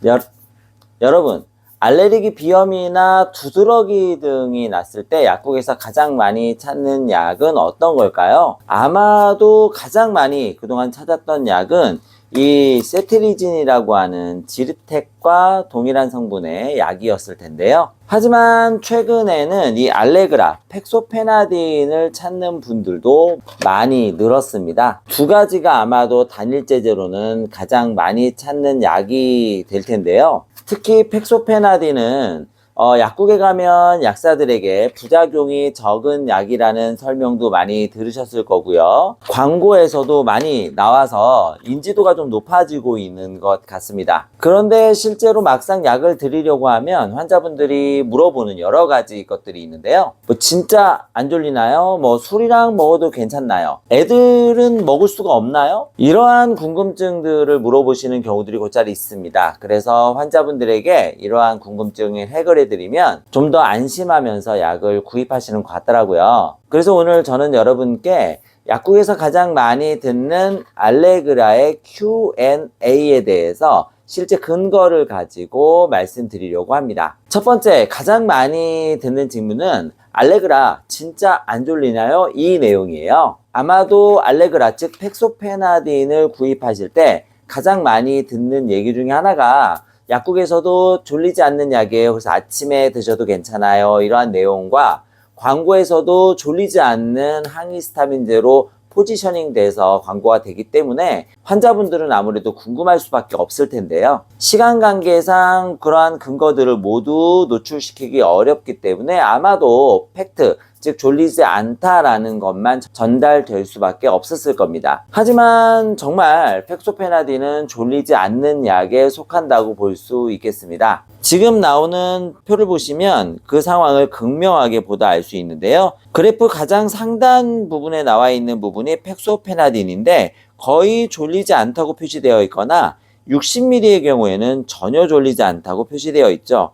여, 여러분, 알레르기 비염이나 두드러기 등이 났을 때 약국에서 가장 많이 찾는 약은 어떤 걸까요? 아마도 가장 많이 그동안 찾았던 약은 이 세트리진이라고 하는 지르텍과 동일한 성분의 약이었을 텐데요. 하지만 최근에는 이 알레그라, 펙소페나딘을 찾는 분들도 많이 늘었습니다. 두 가지가 아마도 단일 제제로는 가장 많이 찾는 약이 될 텐데요. 특히 펙소페나딘은 약국에 가면 약사들에게 부작용이 적은 약이라는 설명도 많이 들으셨을 거고요. 광고에서도 많이 나와서 인지도가 좀 높아지고 있는 것 같습니다. 그런데 실제로 막상 약을 드리려고 하면 환자분들이 물어보는 여러 가지 것들이 있는데요. 뭐 진짜 안 졸리나요? 뭐 술이랑 먹어도 괜찮나요? 애들은 먹을 수가 없나요? 이러한 궁금증들을 물어보시는 경우들이 곧잘 있습니다. 그래서 환자분들에게 이러한 궁금증을 해결해 드리면 좀 더 안심하면서 약을 구입하시는 것 같더라고요. 그래서 오늘 저는 여러분께 약국에서 가장 많이 듣는 알레그라의 Q&A에 대해서 실제 근거를 가지고 말씀드리려고 합니다. 첫 번째, 가장 많이 듣는 질문은 알레그라 진짜 안 졸리나요? 이 내용이에요. 아마도 알레그라 즉 펙소페나딘을 구입하실 때 가장 많이 듣는 얘기 중에 하나가 약국에서도 졸리지 않는 약이에요. 그래서 아침에 드셔도 괜찮아요. 이러한 내용과 광고에서도 졸리지 않는 항히스타민제로 포지셔닝 돼서 광고가 되기 때문에 환자분들은 아무래도 궁금할 수밖에 없을 텐데요. 시간 관계상 그러한 근거들을 모두 노출시키기 어렵기 때문에 아마도 팩트, 즉 졸리지 않다라는 것만 전달될 수밖에 없었을 겁니다. 하지만 정말 펙소페나딘은 졸리지 않는 약에 속한다고 볼 수 있겠습니다. 지금 나오는 표를 보시면 그 상황을 극명하게 보다 알 수 있는데요. 그래프 가장 상단 부분에 나와 있는 부분이 펙소페나딘인데 거의 졸리지 않다고 표시되어 있거나 60ml의 경우에는 전혀 졸리지 않다고 표시되어 있죠.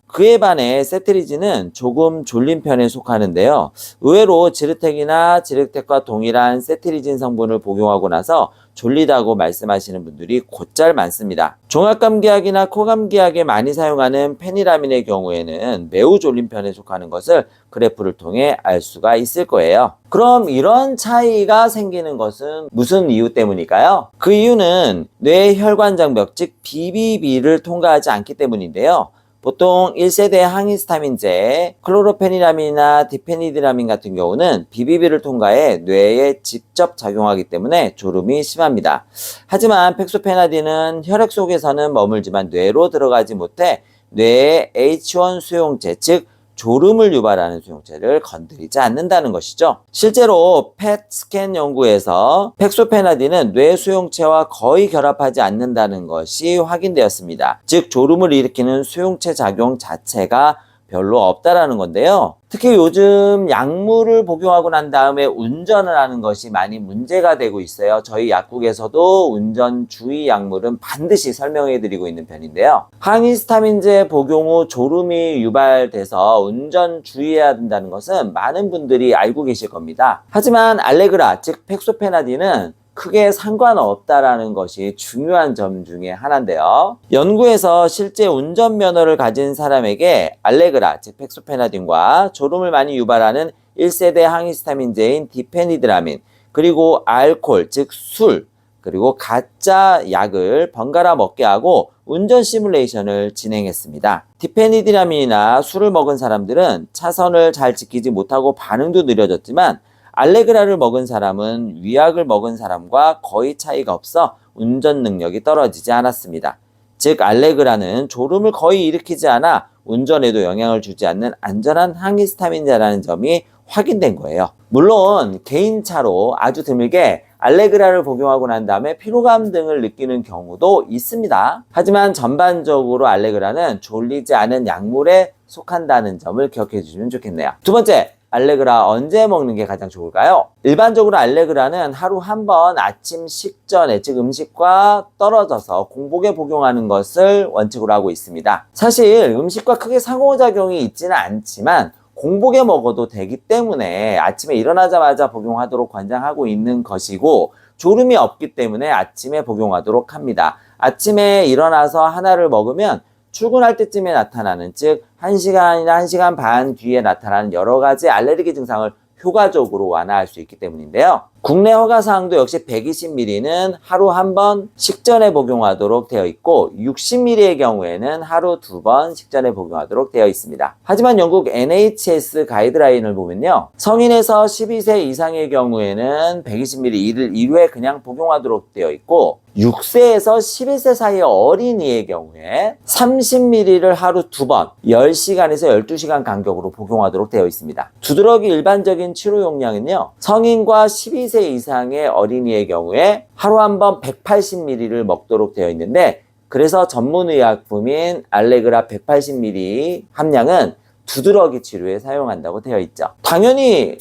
그에 반해 세트리진은 조금 졸린 편에 속하는데요. 의외로 지르텍이나 지르텍과 동일한 세트리진 성분을 복용하고 나서 졸리다고 말씀하시는 분들이 곧잘 많습니다. 종합감기약이나 코감기약에 많이 사용하는 페니라민의 경우에는 매우 졸린 편에 속하는 것을 그래프를 통해 알 수가 있을 거예요. 그럼 이런 차이가 생기는 것은 무슨 이유 때문일까요? 그 이유는 뇌 혈관장벽 즉 BBB를 통과하지 않기 때문인데요. 보통 1세대 항히스타민제, 클로로페니라민이나 디페니드라민 같은 경우는 BBB를 통과해 뇌에 직접 작용하기 때문에 졸음이 심합니다. 하지만 펙소페나딘은 혈액 속에서는 머물지만 뇌로 들어가지 못해 뇌의 H1 수용체, 즉 졸음을 유발하는 수용체를 건드리지 않는다는 것이죠. 실제로 펫 스캔 연구에서 펙소페나딘은 뇌 수용체와 거의 결합하지 않는다는 것이 확인되었습니다. 즉 졸음을 일으키는 수용체 작용 자체가 별로 없다라는 건데요. 특히 요즘 약물을 복용하고 난 다음에 운전을 하는 것이 많이 문제가 되고 있어요. 저희 약국에서도 운전 주의 약물은 반드시 설명해 드리고 있는 편인데요. 항히스타민제 복용 후 졸음이 유발돼서 운전 주의해야 된다는 것은 많은 분들이 알고 계실 겁니다. 하지만 알레그라 즉 펙소페나딘은 크게 상관없다라는 것이 중요한 점 중에 하나인데요. 연구에서 실제 운전면허를 가진 사람에게 알레그라, 즉 펙소페나딘과 졸음을 많이 유발하는 1세대 항히스타민제인 디페니드라민, 그리고 알코올, 즉 술, 그리고 가짜 약을 번갈아 먹게 하고 운전 시뮬레이션을 진행했습니다. 디페니드라민이나 술을 먹은 사람들은 차선을 잘 지키지 못하고 반응도 느려졌지만 알레그라를 먹은 사람은 위약을 먹은 사람과 거의 차이가 없어 운전 능력이 떨어지지 않았습니다. 즉 알레그라는 졸음을 거의 일으키지 않아 운전에도 영향을 주지 않는 안전한 항히스타민제라는 점이 확인된 거예요. 물론 개인차로 아주 드물게 알레그라를 복용하고 난 다음에 피로감 등을 느끼는 경우도 있습니다. 하지만 전반적으로 알레그라는 졸리지 않은 약물에 속한다는 점을 기억해 주시면 좋겠네요. 두 번째, 알레그라 언제 먹는 게 가장 좋을까요? 일반적으로 알레그라는 하루 한 번 아침 식전에 즉 음식과 떨어져서 공복에 복용하는 것을 원칙으로 하고 있습니다. 사실 음식과 크게 상호작용이 있지는 않지만 공복에 먹어도 되기 때문에 아침에 일어나자마자 복용하도록 권장하고 있는 것이고 졸음이 없기 때문에 아침에 복용하도록 합니다. 아침에 일어나서 하나를 먹으면 출근할 때쯤에 나타나는, 즉 1시간이나 1시간 반 뒤에 나타나는 여러 가지 알레르기 증상을 효과적으로 완화할 수 있기 때문인데요. 국내 허가사항도 역시 120ml는 하루 한 번 식전에 복용하도록 되어 있고 60ml의 경우에는 하루 2번 식전에 복용하도록 되어 있습니다. 하지만 영국 NHS 가이드라인을 보면요. 성인에서 12세 이상의 경우에는 120ml 이를 1회 그냥 복용하도록 되어 있고 6세에서 11세 사이의 어린이의 경우에 30ml를 하루 2번 10시간에서 12시간 간격으로 복용하도록 되어 있습니다. 두드러기 일반적인 치료 용량은요. 성인과 12세 이상의 어린이의 경우에 하루 한 번 180ml를 먹도록 되어 있는데 그래서 전문의약품인 알레그라 180ml 함량은 두드러기 치료에 사용한다고 되어 있죠. 당연히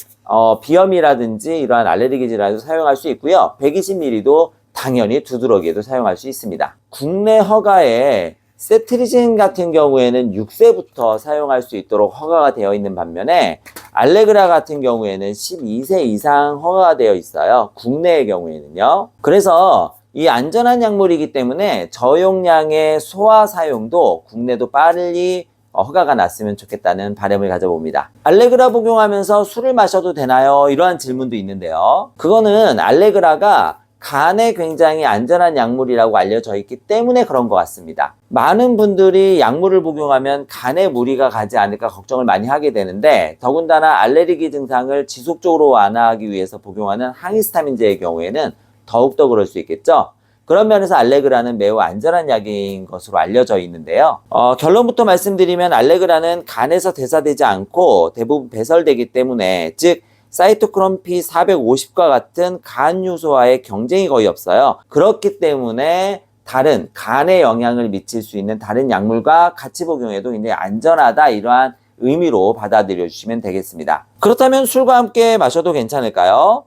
비염이라든지 이러한 알레르기 질환에도 사용할 수 있고요. 120ml도 당연히 두드러기에도 사용할 수 있습니다. 국내 허가에 세트리진 같은 경우에는 6세부터 사용할 수 있도록 허가가 되어 있는 반면에 알레그라 같은 경우에는 12세 이상 허가가 되어 있어요. 국내의 경우에는요. 그래서 이 안전한 약물이기 때문에 저용량의 소화 사용도 국내도 빨리 허가가 났으면 좋겠다는 바람을 가져봅니다. 알레그라 복용하면서 술을 마셔도 되나요? 이러한 질문도 있는데요. 그거는 알레그라가 간에 굉장히 안전한 약물이라고 알려져 있기 때문에 그런 것 같습니다. 많은 분들이 약물을 복용하면 간에 무리가 가지 않을까 걱정을 많이 하게 되는데 더군다나 알레르기 증상을 지속적으로 완화하기 위해서 복용하는 항히스타민제의 경우에는 더욱더 그럴 수 있겠죠. 그런 면에서 알레그라는 매우 안전한 약인 것으로 알려져 있는데요. 결론부터 말씀드리면 알레그라는 간에서 대사되지 않고 대부분 배설되기 때문에 즉 사이토크롬 P450과 같은 간 요소와의 경쟁이 거의 없어요. 그렇기 때문에 다른 간에 영향을 미칠 수 있는 다른 약물과 같이 복용해도 굉장히 안전하다 이러한 의미로 받아들여 주시면 되겠습니다. 그렇다면 술과 함께 마셔도 괜찮을까요?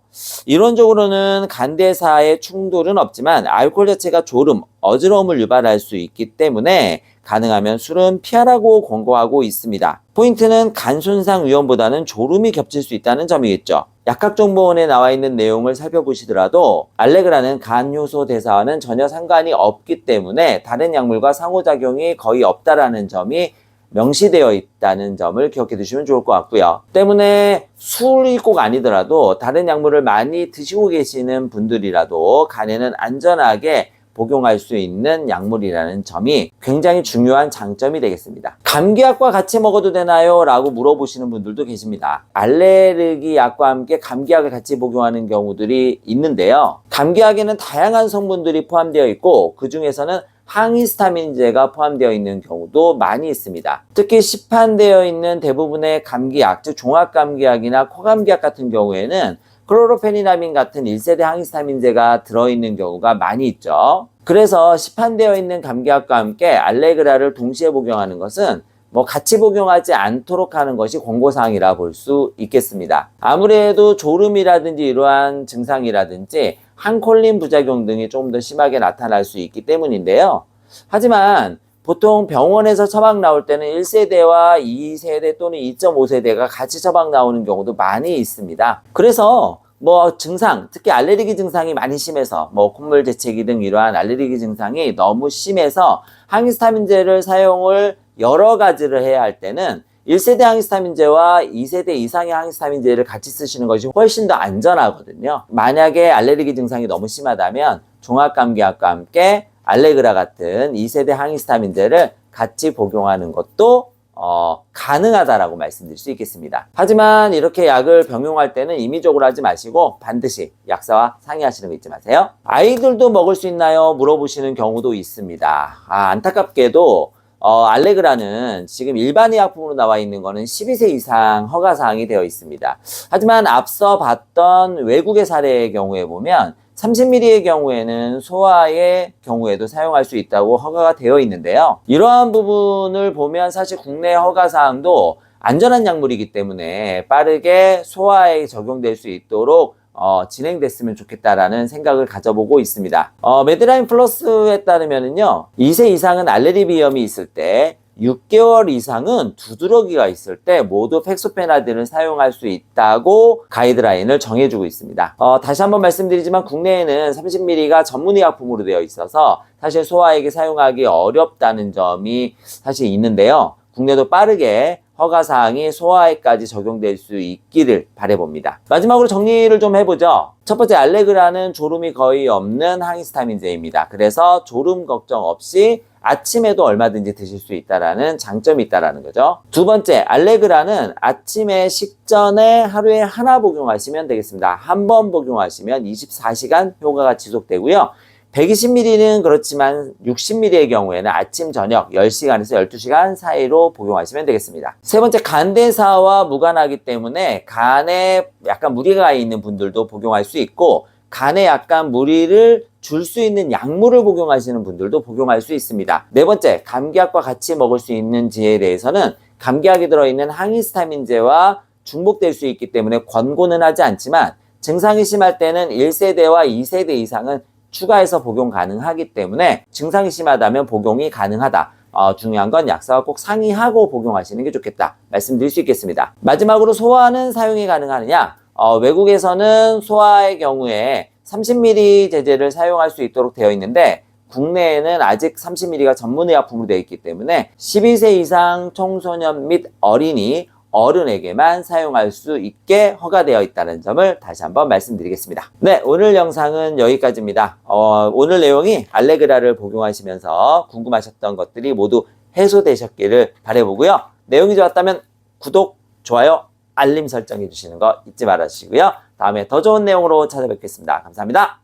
이론적으로는 간대사의 충돌은 없지만 알코올 자체가 졸음, 어지러움을 유발할 수 있기 때문에 가능하면 술은 피하라고 권고하고 있습니다. 포인트는 간 손상 위험보다는 졸음이 겹칠 수 있다는 점이겠죠. 약학정보원에 나와 있는 내용을 살펴보시더라도 알레그라는 간 요소 대사와는 전혀 상관이 없기 때문에 다른 약물과 상호작용이 거의 없다라는 점이 명시되어 있다는 점을 기억해 두시면 좋을 것 같고요. 때문에 술이 꼭 아니더라도 다른 약물을 많이 드시고 계시는 분들이라도 간에는 안전하게 복용할 수 있는 약물이라는 점이 굉장히 중요한 장점이 되겠습니다. 감기약과 같이 먹어도 되나요? 라고 물어보시는 분들도 계십니다. 알레르기 약과 함께 감기약을 같이 복용하는 경우들이 있는데요. 감기약에는 다양한 성분들이 포함되어 있고 그 중에서는 항히스타민제가 포함되어 있는 경우도 많이 있습니다. 특히 시판되어 있는 대부분의 감기약, 즉 종합감기약이나 코감기약 같은 경우에는 클로로페니라민 같은 1세대 항히스타민제가 들어있는 경우가 많이 있죠. 그래서 시판되어 있는 감기약과 함께 알레그라를 동시에 복용하는 것은 같이 복용하지 않도록 하는 것이 권고사항이라 볼 수 있겠습니다. 아무래도 졸음이라든지 이러한 증상이라든지 항콜린 부작용 등이 조금 더 심하게 나타날 수 있기 때문인데요. 하지만 보통 병원에서 처방 나올 때는 1세대와 2세대 또는 2.5세대가 같이 처방 나오는 경우도 많이 있습니다. 그래서 증상, 특히 알레르기 증상이 많이 심해서 콧물 재채기 등 이러한 알레르기 증상이 너무 심해서 항히스타민제를 사용을 여러 가지를 해야 할 때는 1세대 항히스타민제와 2세대 이상의 항히스타민제를 같이 쓰시는 것이 훨씬 더 안전하거든요. 만약에 알레르기 증상이 너무 심하다면 종합감기약과 함께 알레그라 같은 2세대 항히스타민제를 같이 복용하는 것도 가능하다라고 말씀드릴 수 있겠습니다. 하지만 이렇게 약을 병용할 때는 임의적으로 하지 마시고 반드시 약사와 상의하시는 거 잊지 마세요. 아이들도 먹을 수 있나요? 물어보시는 경우도 있습니다. 안타깝게도 알레그라는 지금 일반 의약품으로 나와 있는 거는 12세 이상 허가사항이 되어 있습니다. 하지만 앞서 봤던 외국의 사례의 경우에 보면 30ml의 경우에는 소아의 경우에도 사용할 수 있다고 허가가 되어 있는데요. 이러한 부분을 보면 사실 국내 허가사항도 안전한 약물이기 때문에 빠르게 소아에 적용될 수 있도록 진행됐으면 좋겠다라는 생각을 가져보고 있습니다. 메드라인 플러스에 따르면은요, 2세 이상은 알레르기 비염이 있을 때 6개월 이상은 두드러기가 있을 때 모두 팩소페나딘을 사용할 수 있다고 가이드라인을 정해주고 있습니다. 다시 한번 말씀드리지만 국내에는 30ml가 전문의약품으로 되어 있어서 사실 소아에게 사용하기 어렵다는 점이 사실 있는데요. 국내도 빠르게 허가사항이 소아에까지 적용될 수 있기를 바라봅니다. 마지막으로 정리를 좀 해보죠. 첫 번째, 알레그라는 졸음이 거의 없는 항히스타민제입니다. 그래서 졸음 걱정 없이 아침에도 얼마든지 드실 수 있다는 장점이 있다는 거죠. 두 번째, 알레그라는 아침에 식전에 하루에 하나 복용하시면 되겠습니다. 한 번 복용하시면 24시간 효과가 지속되고요. 120ml는 그렇지만 60ml의 경우에는 아침, 저녁 10시간에서 12시간 사이로 복용하시면 되겠습니다. 세 번째, 간대사와 무관하기 때문에 간에 약간 무리가 있는 분들도 복용할 수 있고 간에 약간 무리를 줄 수 있는 약물을 복용하시는 분들도 복용할 수 있습니다. 네 번째, 감기약과 같이 먹을 수 있는지에 대해서는 감기약이 들어있는 항히스타민제와 중복될 수 있기 때문에 권고는 하지 않지만 증상이 심할 때는 1세대와 2세대 이상은 추가해서 복용 가능하기 때문에 증상이 심하다면 복용이 가능하다. 중요한 건 약사와 꼭 상의하고 복용하시는 게 좋겠다 말씀드릴 수 있겠습니다. 마지막으로 소아는 사용이 가능하느냐? 외국에서는 소아의 경우에 30ml 제제를 사용할 수 있도록 되어 있는데 국내에는 아직 30ml가 전문의약품으로 되어 있기 때문에 12세 이상 청소년 및 어른에게만 사용할 수 있게 허가되어 있다는 점을 다시 한번 말씀드리겠습니다. 네, 오늘 영상은 여기까지입니다. 오늘 내용이 알레그라를 복용하시면서 궁금하셨던 것들이 모두 해소되셨기를 바라보고요. 내용이 좋았다면 구독, 좋아요, 알림 설정해 주시는 거 잊지 말아주시고요. 다음에 더 좋은 내용으로 찾아뵙겠습니다. 감사합니다.